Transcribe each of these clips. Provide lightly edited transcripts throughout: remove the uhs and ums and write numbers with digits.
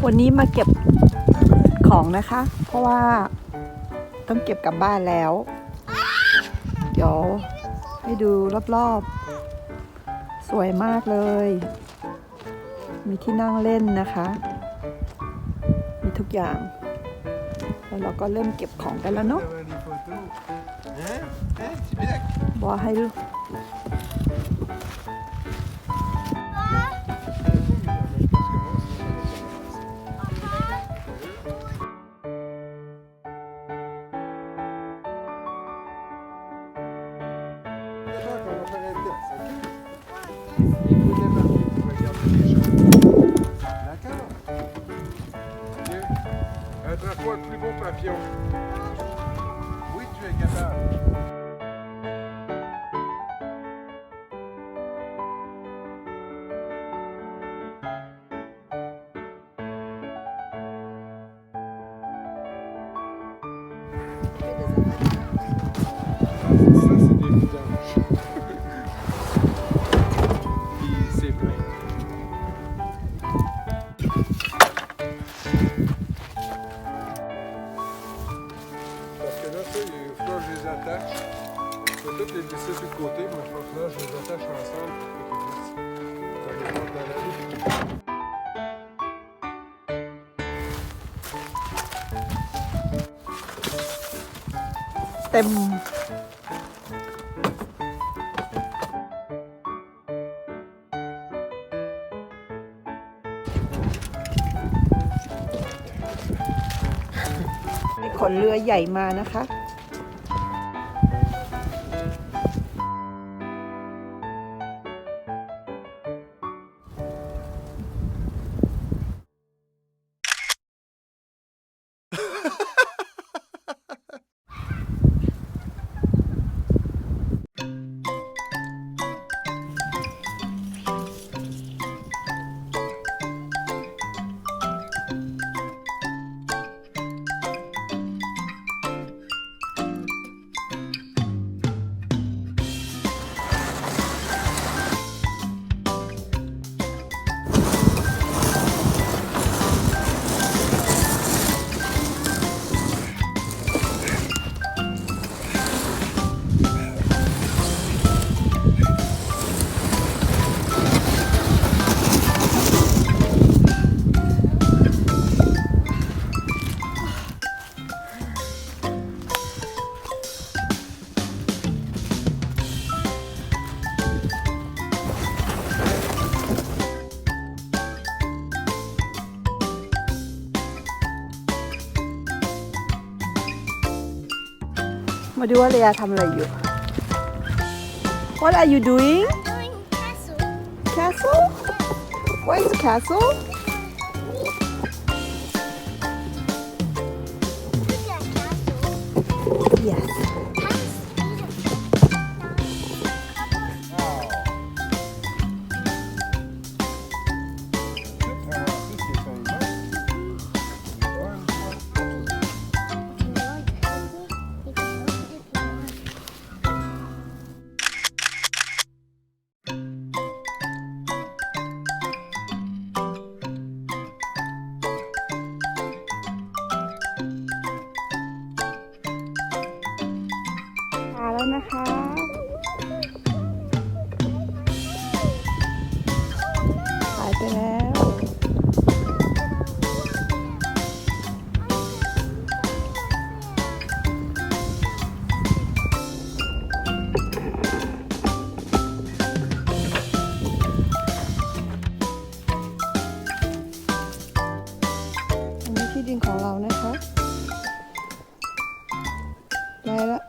วันนี้มาเก็บของนะคะ เพราะว่าต้องเก็บกลับบ้านแล้ว เดี๋ยวให้ดูรอบๆสวยมากเลย มีที่นั่งเล่นนะคะ มีทุกอย่างแล้วเราก็เริ่มเก็บของกันแล้วเนาะบอกให้ลูกAttrape-toi le plus beau papillon. Oui, tu es capable. Ça, c'est des vidanges. Puis c'est plein. Parce que là, ça, il faut que je les attache. Je vais toutes les laisser sur le côté, mais il faut que là, je les attache ensemble pour qu'ils glissent. Ça les porte dans la vie. เต็มขนเรือใหญ่มานะคะ มาดูว่าเรียทำอะไรอยู่ What are you doing? Doing castle. Castle? What is a castle? Look at castle. Yes.แล้วนะคะหายไปแล้วอันนี้ที่ดินของเรานะคะได้ละ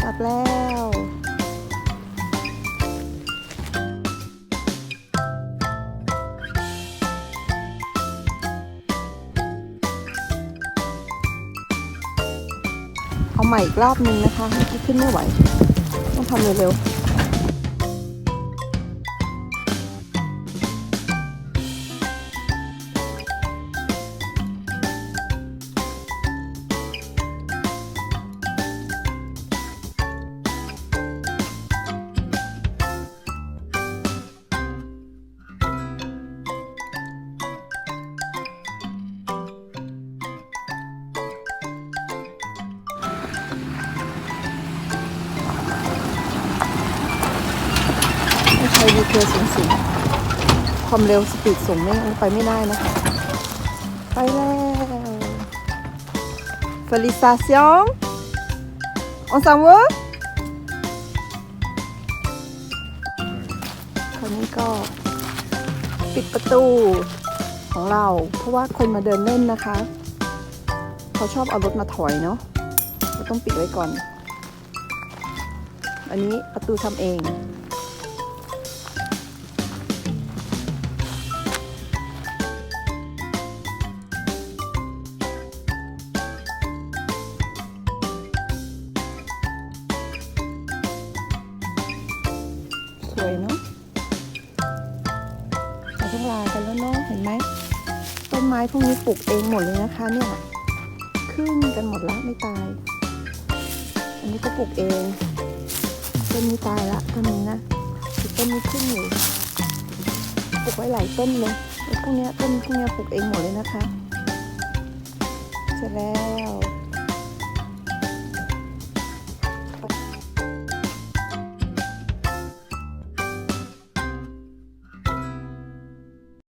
กลับแล้วเอาใหม่อีกรอบนึงนะคะเมื่อกี้ขึ้นไม่ไหวต้องทำเร็วๆ เ ไปดีเทลสูงๆความเร็วสปีดสูงไม่ไปไม่ได้นะคะ ไปแล้ว Félicitations on s'en va คราวนี้ก็ปิดประตูของเราเพราะว่าคนมาเดินเล่นนะคะเขาชอบเอารถมาถอยเนาะเราต้องปิดไว้ก่อนอันนี้ประตูทำเองสวยเนาะเราต้องลากันแล้วเนาะเห็นไหมต้นไม้พวกนี้ปลูกเองหมดเลยนะคะเนี่ยขึ้นกันหมดแล้วไม่ตายอันนี้ก็ปลูกเองต้นนี้ตายละต้นนี้นะอีกต้นนี้ขึ้นอยู่ปลูกไว้หลายต้นเลยไอ้พวกเนี้ยต้นพวกเนี้ยปลูกเองหมดเลยนะคะเสร็จแล้ว